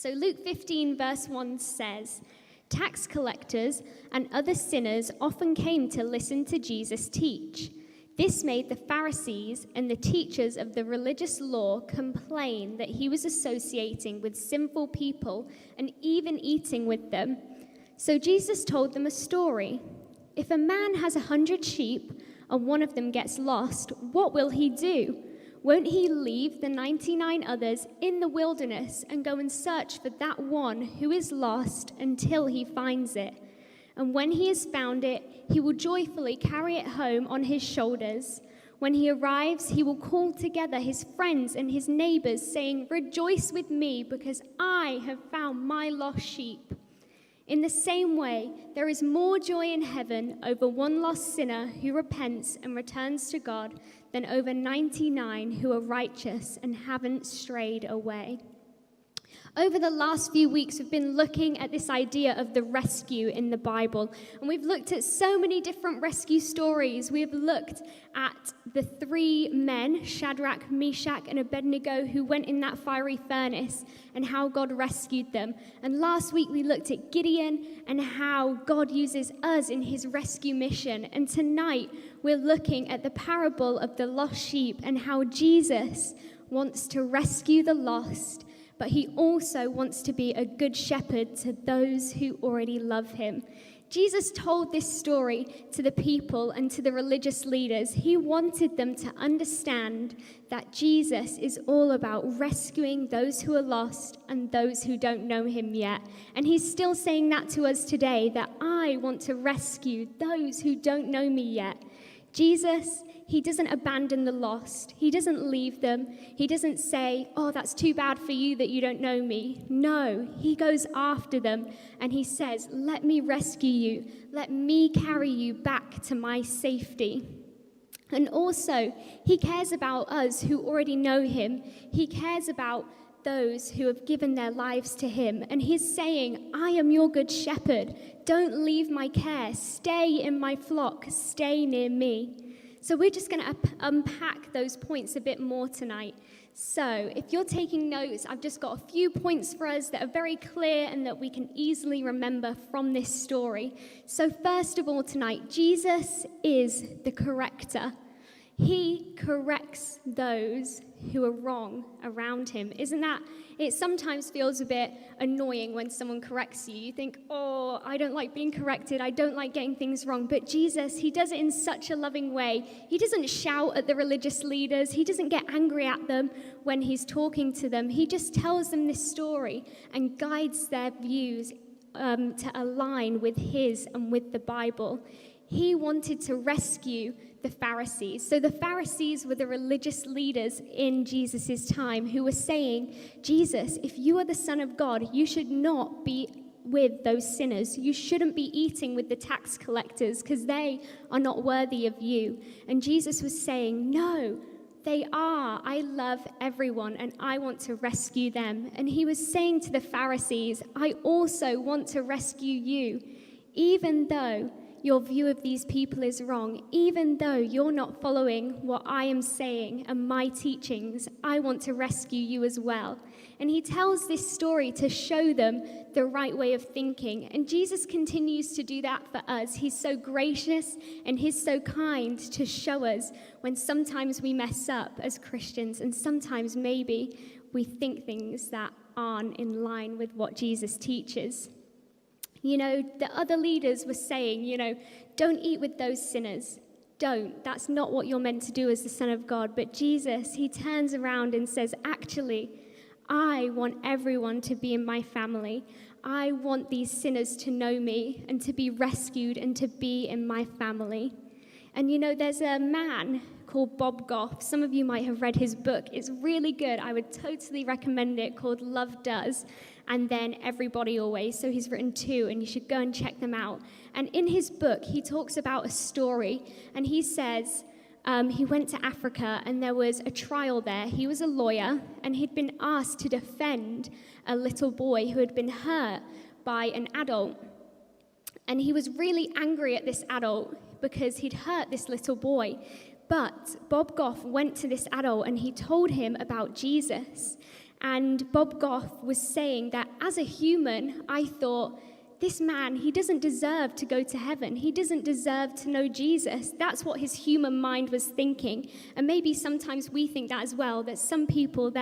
So Luke 15 verse 1 says, "Tax collectors and other sinners often came to listen to Jesus teach. This made the Pharisees and the teachers of the religious law complain that he was associating with sinful people and even eating with them. So Jesus told them a story. If a man has 100 sheep and one of them gets lost, what will he do? Won't he leave the 99 others in the wilderness and go and search for that one who is lost until he finds it? And when he has found it, he will joyfully carry it home on his shoulders. When he arrives, he will call together his friends and his neighbors, saying, 'Rejoice with me, because I have found my lost sheep.' In the same way, there is more joy in heaven over one lost sinner who repents and returns to God than over 99 who are righteous and haven't strayed away." Over the last few weeks, we've been looking at this idea of the rescue in the Bible. And we've looked at so many different rescue stories. We've looked at the three men, Shadrach, Meshach, and Abednego, who went in that fiery furnace and how God rescued them. And last week, we looked at Gideon and how God uses us in his rescue mission. And tonight, we're looking at the parable of the lost sheep and how Jesus wants to rescue the lost, but he also wants to be a good shepherd to those who already love him. Jesus told this story to the people and to the religious leaders. He wanted them to understand that Jesus is all about rescuing those who are lost and those who don't know him yet. And he's still saying that to us today, that I want to rescue those who don't know me yet. Jesus, he doesn't abandon the lost. He doesn't leave them. He doesn't say, "Oh, that's too bad for you that you don't know me." No, he goes after them and he says, "Let me rescue you. Let me carry you back to my safety." And also, he cares about us who already know him. He cares about those who have given their lives to him. And he's saying, "I am your good shepherd. Don't leave my care. Stay in my flock. Stay near me." So we're just going to unpack those points a bit more tonight. So if you're taking notes, I've just got a few points for us that are very clear and that we can easily remember from this story. So first of all tonight, Jesus is the corrector. He corrects those who are wrong around him. Isn't that? It sometimes feels a bit annoying when someone corrects you. You think, "Oh, I don't like being corrected. I don't like getting things wrong." But Jesus, he does it in such a loving way. He doesn't shout at the religious leaders. He doesn't get angry at them when he's talking to them. He just tells them this story and guides their views to align with his and with the Bible. He wanted to rescue the Pharisees. So the Pharisees were the religious leaders in Jesus' time who were saying, "Jesus, if you are the Son of God, you should not be with those sinners. You shouldn't be eating with the tax collectors because they are not worthy of you." And Jesus was saying, "No, they are. I love everyone and I want to rescue them." And he was saying to the Pharisees, "I also want to rescue you, even though your view of these people is wrong, even though you're not following what I am saying and my teachings, I want to rescue you as well." And he tells this story to show them the right way of thinking. And Jesus continues to do that for us. He's so gracious and he's so kind to show us when sometimes we mess up as Christians and sometimes maybe we think things that aren't in line with what Jesus teaches. You know, the other leaders were saying, "Don't eat with those sinners. Don't. That's not what you're meant to do as the Son of God." But Jesus, he turns around and says, "Actually, I want everyone to be in my family. I want these sinners to know me and to be rescued and to be in my family." And there's a man called Bob Goff. Some of you might have read his book. It's really good. I would totally recommend it, called Love Does, and then Everybody Always. So he's written 2, and you should go and check them out. And in his book, he talks about a story, and he says he went to Africa, and there was a trial there. He was a lawyer, and he'd been asked to defend a little boy who had been hurt by an adult. And he was really angry at this adult because he'd hurt this little boy. But Bob Goff went to this adult and he told him about Jesus. And Bob Goff was saying that as a human, I thought, this man, he doesn't deserve to go to heaven. He doesn't deserve to know Jesus. That's what his human mind was thinking. And maybe sometimes we think that as well, that some people,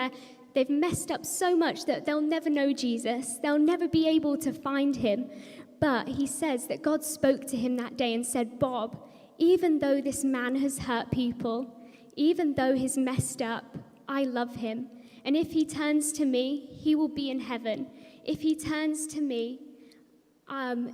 they've messed up so much that they'll never know Jesus. They'll never be able to find him. But he says that God spoke to him that day and said, Bob, even though this man has hurt people, even though he's messed up, I love him. And if he turns to me, he will be in heaven. If he turns to me,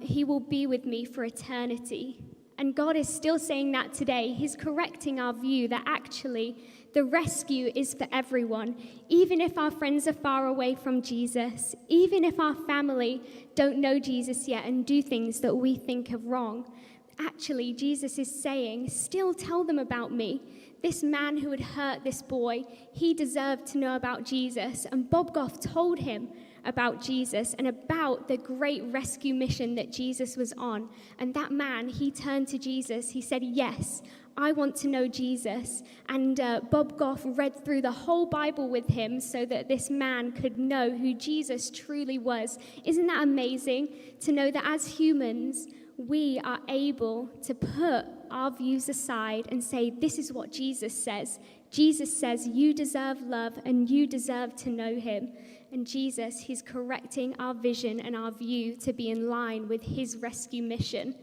he will be with me for eternity. And God is still saying that today. He's correcting our view that actually the rescue is for everyone. Even if our friends are far away from Jesus, even if our family don't know Jesus yet and do things that we think are wrong, actually Jesus is saying, still tell them about me. This man who had hurt this boy, he deserved to know about Jesus. And Bob Goff told him about Jesus and about the great rescue mission that Jesus was on. And that man, he turned to Jesus. He said, yes, I want to know Jesus. And Bob Goff read through the whole Bible with him so that this man could know who Jesus truly was. Isn't that amazing to know that as humans, we are able to put our views aside and say, this is what Jesus says. Jesus says you deserve love and you deserve to know him. And Jesus, he's correcting our vision and our view to be in line with his rescue mission.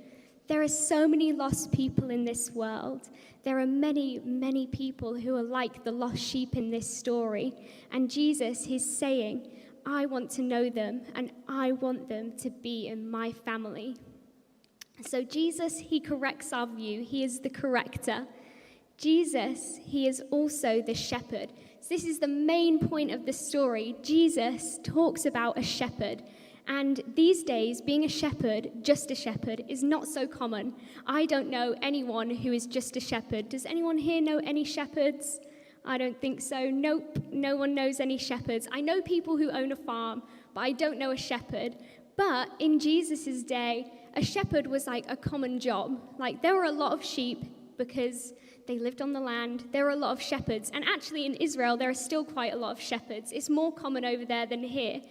There are so many lost people in this world. There are many, many people who are like the lost sheep in this story. And Jesus, he's saying, I want to know them and I want them to be in my family. So Jesus, he corrects our view. He is the corrector. Jesus, he is also the shepherd. So this is the main point of the story. Jesus talks about a shepherd. And these days, being a shepherd, just a shepherd, is not so common. I don't know anyone who is just a shepherd. Does anyone here know any shepherds? I don't think so. Nope, no one knows any shepherds. I know people who own a farm, but I don't know a shepherd. But in Jesus' day, a shepherd was like a common job. Like there were a lot of sheep because they lived on the land. There were a lot of shepherds. And actually in Israel, there are still quite a lot of shepherds. It's more common over there than here.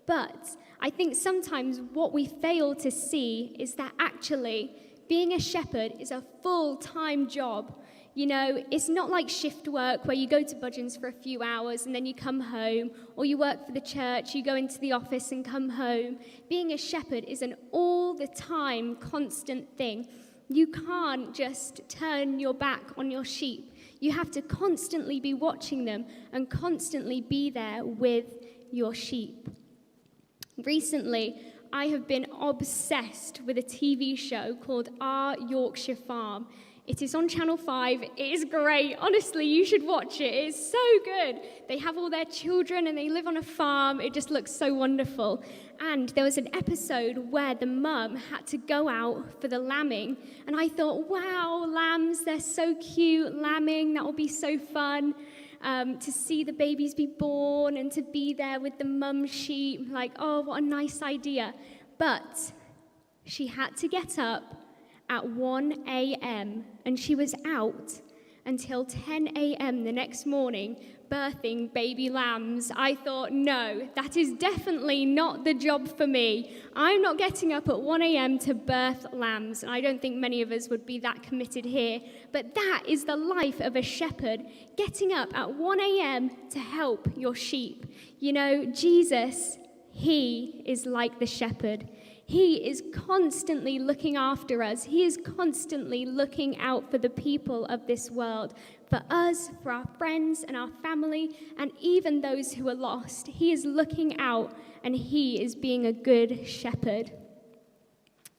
But I think sometimes what we fail to see is that actually being a shepherd is a full-time job. You know, it's not like shift work where you go to Budgeons for a few hours and then you come home, or you work for the church, you go into the office and come home. Being a shepherd is an all-the-time, constant thing. You can't just turn your back on your sheep. You have to constantly be watching them and constantly be there with your sheep. Recently, I have been obsessed with a TV show called Our Yorkshire Farm. It is on Channel 5. It is great. Honestly, you should watch it. It's so good. They have all their children and they live on a farm. It just looks so wonderful. And there was an episode where the mum had to go out for the lambing. And I thought, wow, lambs, they're so cute. Lambing, that will be so fun. To see the babies be born and to be there with the mum sheep. Like, oh, what a nice idea. But she had to get up at 1 a.m. and she was out until 10 a.m. the next morning birthing baby lambs. I thought, no, that is definitely not the job for me. I'm not getting up at 1 a.m. to birth lambs, and I don't think many of us would be that committed here. But that is the life of a shepherd, getting up at 1 a.m. to help your sheep. You know, Jesus, he is like the shepherd. He is constantly looking after us. He is constantly looking out for the people of this world, for us, for our friends and our family, and even those who are lost. He is looking out, and he is being a good shepherd.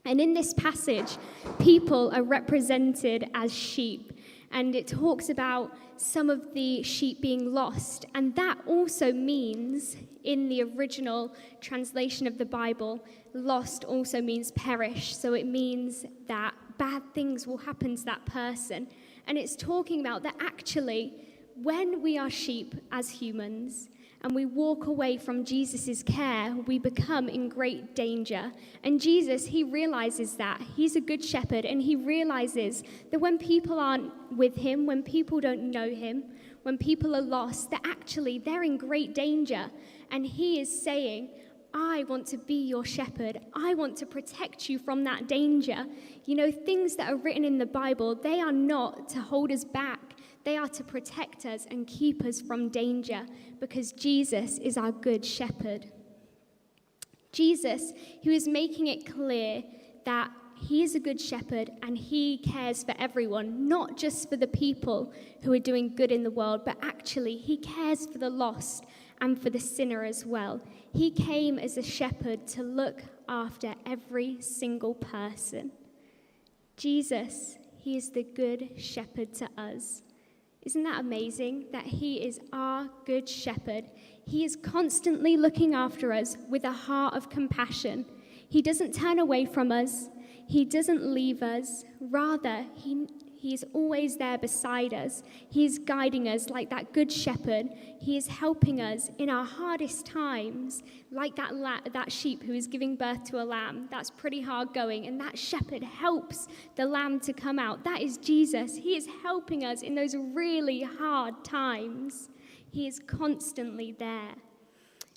And in this passage, people are represented as sheep, and it talks about some of the sheep being lost, and that also means, in the original translation of the Bible, lost also means perish. So it means that bad things will happen to that person. And it's talking about that actually, when we are sheep as humans and we walk away from Jesus' care, we become in great danger. And Jesus, he realizes that. He's a good shepherd, and he realizes that when people aren't with him, when people don't know him, when people are lost, that actually they're in great danger. And he is saying, I want to be your shepherd. I want to protect you from that danger. You know, things that are written in the Bible, they are not to hold us back. They are to protect us and keep us from danger, because Jesus is our good shepherd. Jesus, who is making it clear that he is a good shepherd and he cares for everyone, not just for the people who are doing good in the world, but actually he cares for the lost and for the sinner as well. He came as a shepherd to look after every single person. Jesus, he is the good shepherd to us. Isn't that amazing that he is our good shepherd? He is constantly looking after us with a heart of compassion. He doesn't turn away from us. He doesn't leave us. Rather, he is always there beside us. He is guiding us like that good shepherd. He is helping us in our hardest times, like that sheep who is giving birth to a lamb. That's pretty hard going, and that shepherd helps the lamb to come out. That is Jesus. He is helping us in those really hard times. He is constantly there.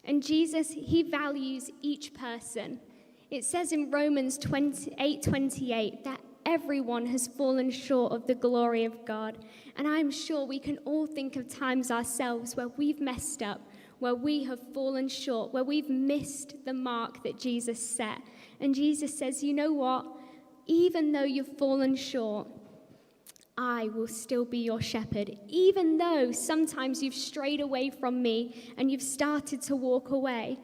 And Jesus, he values each person. It says in Romans 8:28 that everyone has fallen short of the glory of God. And I'm sure we can all think of times ourselves where we've messed up, where we have fallen short, where we've missed the mark that Jesus set. And Jesus says, you know what? Even though you've fallen short, I will still be your shepherd. Even though sometimes you've strayed away from me and you've started to walk away,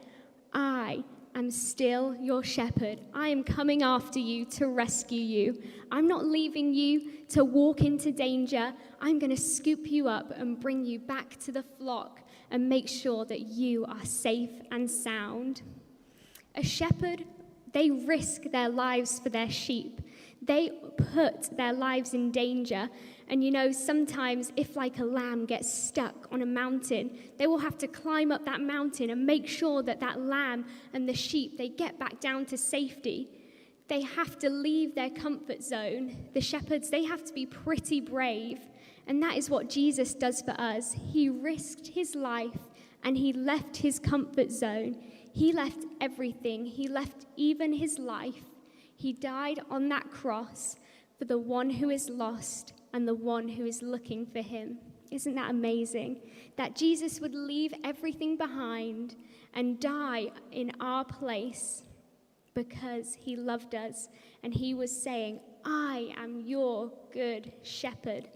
I am still your shepherd. I am coming after you to rescue you. I'm not leaving you to walk into danger. I'm going to scoop you up and bring you back to the flock and make sure that you are safe and sound. A shepherd, they risk their lives for their sheep. They put their lives in danger. And you know, sometimes if like a lamb gets stuck on a mountain, they will have to climb up that mountain and make sure that that lamb and the sheep, they get back down to safety. They have to leave their comfort zone. The shepherds, they have to be pretty brave. And that is what Jesus does for us. He risked his life and he left his comfort zone. He left everything. He left even his life. He died on that cross for the one who is lost and the one who is looking for him. Isn't that amazing? That Jesus would leave everything behind and die in our place because he loved us. And he was saying, I am your good shepherd.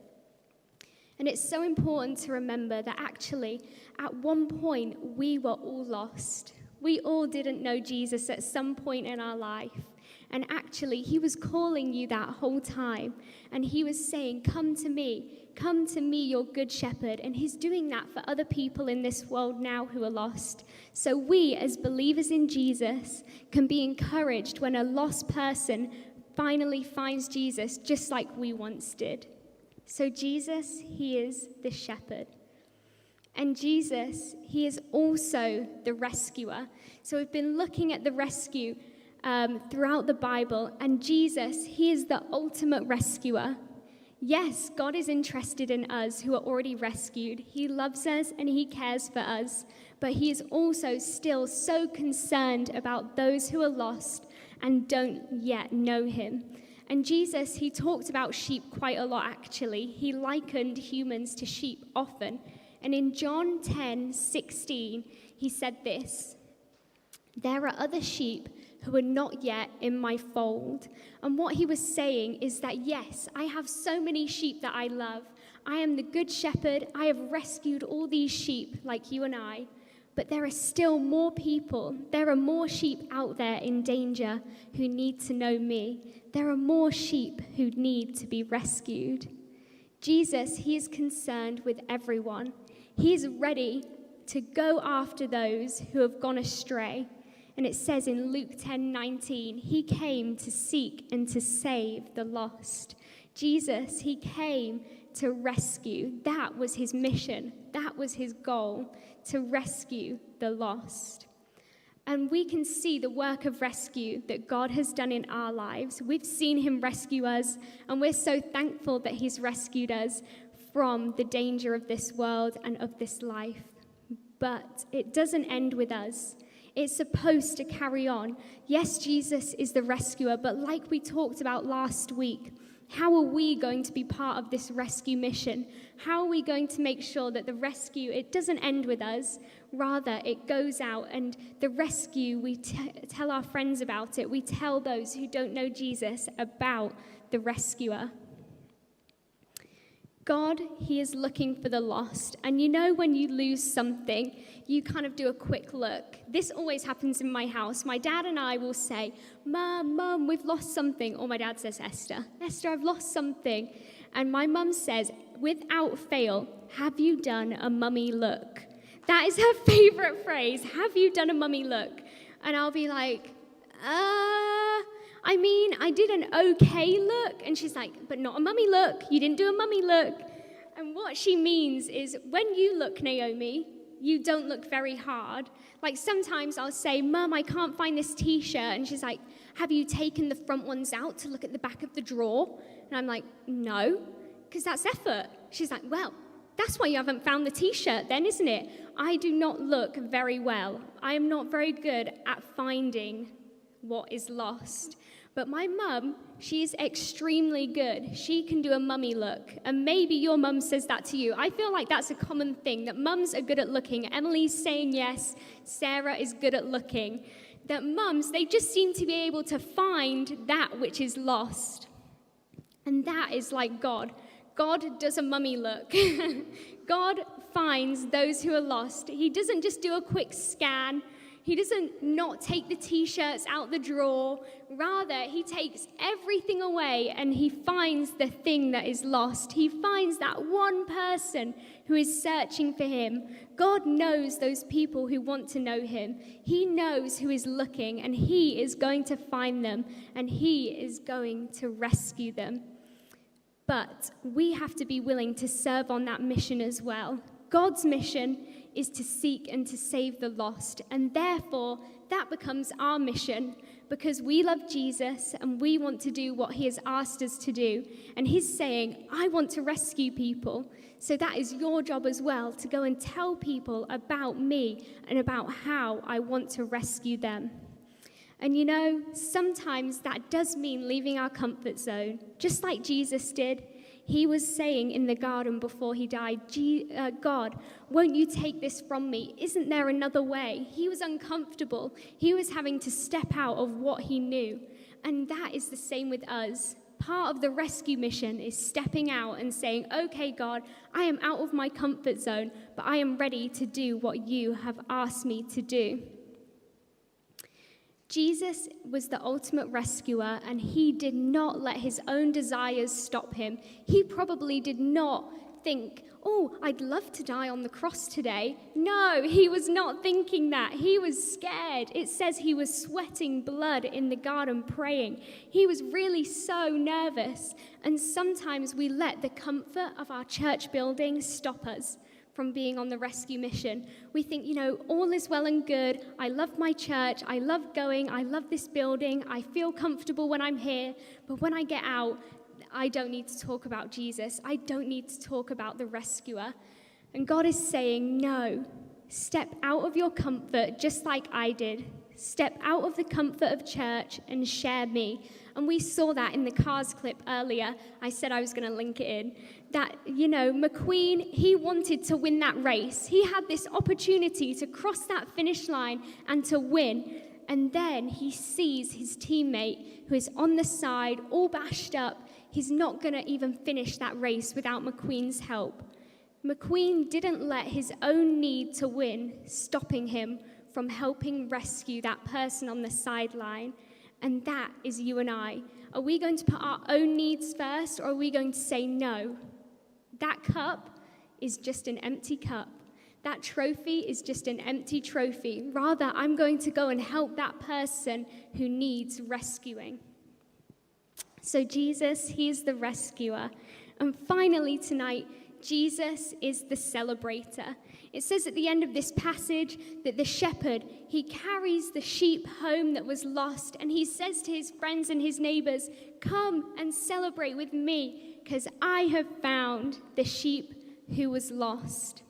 And it's so important to remember that actually, at one point, we were all lost. We all didn't know Jesus at some point in our life. And actually, he was calling you that whole time. And he was saying, come to me, your good shepherd. And he's doing that for other people in this world now who are lost. So we, as believers in Jesus, can be encouraged when a lost person finally finds Jesus, just like we once did. So Jesus, he is the shepherd. And Jesus, he is also the rescuer. So we've been looking at the rescue throughout the Bible, and Jesus, he is the ultimate rescuer. Yes, God is interested in us who are already rescued. He loves us and he cares for us, but he is also still so concerned about those who are lost and don't yet know him. And Jesus, he talked about sheep quite a lot, actually. He likened humans to sheep often. And in John 10:16, he said this, there are other sheep who are not yet in my fold. And what he was saying is that, yes, I have so many sheep that I love. I am the good shepherd. I have rescued all these sheep like you and I. But there are still more people. There are more sheep out there in danger who need to know me. There are more sheep who need to be rescued. Jesus, he is concerned with everyone. He is ready to go after those who have gone astray. And it says in Luke 10:19, he came to seek and to save the lost. Jesus, he came to rescue. That was his mission. That was his goal, to rescue the lost. And we can see the work of rescue that God has done in our lives. We've seen him rescue us, and we're so thankful that he's rescued us from the danger of this world and of this life. But it doesn't end with us. It's supposed to carry on. Yes, Jesus is the rescuer, but like we talked about last week, how are we going to be part of this rescue mission? How are we going to make sure that the rescue, it doesn't end with us, rather it goes out, and the rescue, we tell our friends about it. We tell those who don't know Jesus about the rescuer. God, he is looking for the lost. And you know when you lose something, you kind of do a quick look. This always happens in my house. My dad and I will say, Mum, we've lost something. Or my dad says, Esther, I've lost something. And my mum says, without fail, have you done a mummy look? That is her favorite phrase. Have you done a mummy look? And I'll be like, I did an okay look. And she's like, but not a mummy look. You didn't do a mummy look. And what she means is, when you look, Naomi, you don't look very hard. Like sometimes I'll say, Mum, I can't find this t-shirt. And she's like, have you taken the front ones out to look at the back of the drawer? And I'm like, no, because that's effort. She's like, well, that's why you haven't found the t-shirt then, isn't it? I do not look very well. I am not very good at finding what is lost. But my mum, she's extremely good. She can do a mummy look. And maybe your mum says that to you. I feel like that's a common thing, that mums are good at looking. Emily's saying yes. Sarah is good at looking. That mums, they just seem to be able to find that which is lost. And that is like God. God does a mummy look. God finds those who are lost. He doesn't just do a quick scan. He doesn't not take the t-shirts out the drawer. Rather, he takes everything away and he finds the thing that is lost. He finds that one person who is searching for him. God knows those people who want to know him. He knows who is looking, and he is going to find them, and he is going to rescue them. But we have to be willing to serve on that mission as well. God's mission is to seek and to save the lost. And therefore, that becomes our mission, because we love Jesus and we want to do what he has asked us to do. And he's saying, I want to rescue people. So that is your job as well, to go and tell people about me and about how I want to rescue them. And you know, sometimes that does mean leaving our comfort zone, just like Jesus did. He was saying in the garden before he died, God, won't you take this from me? Isn't there another way? He was uncomfortable. He was having to step out of what he knew. And that is the same with us. Part of the rescue mission is stepping out and saying, okay, God, I am out of my comfort zone, but I am ready to do what you have asked me to do. Jesus was the ultimate rescuer, and he did not let his own desires stop him. He probably did not think, oh, I'd love to die on the cross today. No, he was not thinking that. He was scared. It says he was sweating blood in the garden praying. He was really so nervous. And sometimes we let the comfort of our church building stop us from being on the rescue mission. We think, you know, all is well and good. I love my church. I love going. I love this building. I feel comfortable when I'm here. But when I get out, I don't need to talk about Jesus. I don't need to talk about the rescuer. And God is saying, no, step out of your comfort just like I did. Step out of the comfort of church and share me. And we saw that in the Cars clip earlier. I said I was going to link it in. That, you know, McQueen, he wanted to win that race. He had this opportunity to cross that finish line and to win. And then he sees his teammate who is on the side, all bashed up. He's not going to even finish that race without McQueen's help. McQueen didn't let his own need to win stopping him from helping rescue that person on the sideline. And that is you and I. Are we going to put our own needs first, or are we going to say no? That cup is just an empty cup. That trophy is just an empty trophy. Rather, I'm going to go and help that person who needs rescuing. So Jesus, he is the rescuer. And finally tonight, Jesus is the celebrator. It says at the end of this passage that the shepherd, he carries the sheep home that was lost, and he says to his friends and his neighbors, come and celebrate with me. because I have found the sheep who was lost."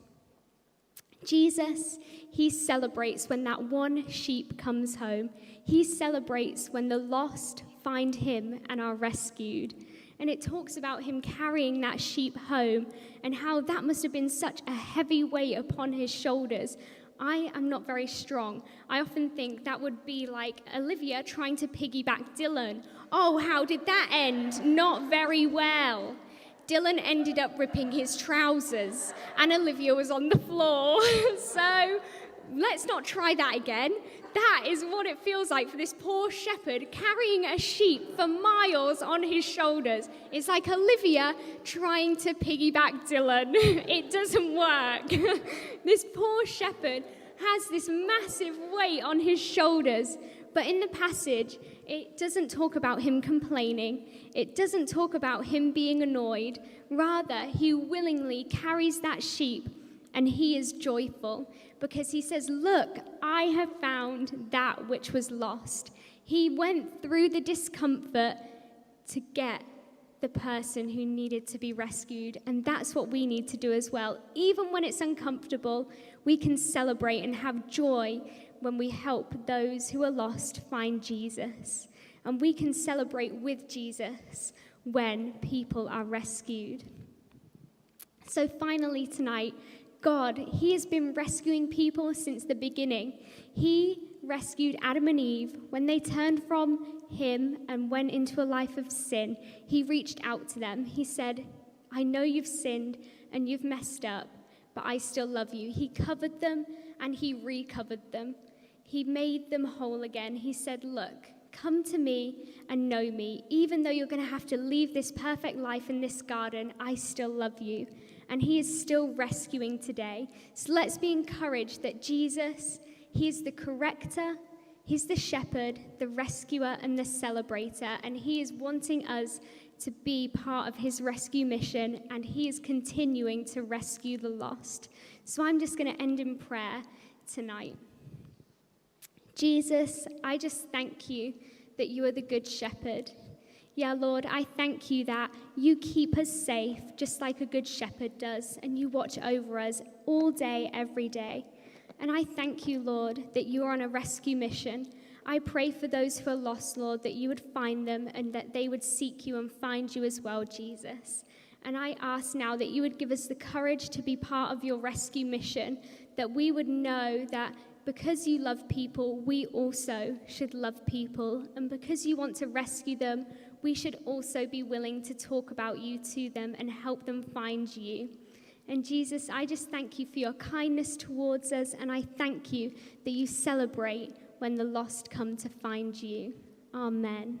Jesus, he celebrates when that one sheep comes home. He celebrates when the lost find him and are rescued. And it talks about him carrying that sheep home and how that must have been such a heavy weight upon his shoulders. I am not very strong. I often think that would be like Olivia trying to piggyback Dylan. Oh, how did that end? Not very well. Dylan ended up ripping his trousers and Olivia was on the floor. So let's not try that again. That is what it feels like for this poor shepherd carrying a sheep for miles on his shoulders. It's like Olivia trying to piggyback Dylan. It doesn't work. This poor shepherd has this massive weight on his shoulders. But in the passage, it doesn't talk about him complaining. It doesn't talk about him being annoyed. Rather, he willingly carries that sheep and he is joyful because he says, "Look, I have found that which was lost." He went through the discomfort to get the person who needed to be rescued. And that's what we need to do as well. Even when it's uncomfortable, we can celebrate and have joy when we help those who are lost find Jesus. And we can celebrate with Jesus when people are rescued. So finally tonight, God, he has been rescuing people since the beginning. He rescued Adam and Eve when they turned from him and went into a life of sin. He reached out to them. He said, "I know you've sinned and you've messed up, but I still love you." He covered them and he recovered them. He made them whole again. He said, "Look, come to me and know me. Even though you're going to have to leave this perfect life in this garden, I still love you." And he is still rescuing today. So let's be encouraged that Jesus, he is the corrector, he's the shepherd, the rescuer, and the celebrator. And he is wanting us to be part of his rescue mission, and he is continuing to rescue the lost. So I'm just going to end in prayer tonight. Jesus, I just thank you that you are the good shepherd. Yeah, Lord, I thank you that you keep us safe just like a good shepherd does, and you watch over us all day, every day. And I thank you, Lord, that you are on a rescue mission. I pray for those who are lost, Lord, that you would find them and that they would seek you and find you as well, Jesus. And I ask now that you would give us the courage to be part of your rescue mission, that we would know that because you love people, we also should love people. And because you want to rescue them, we should also be willing to talk about you to them and help them find you. And Jesus, I just thank you for your kindness towards us, and I thank you that you celebrate when the lost come to find you. Amen.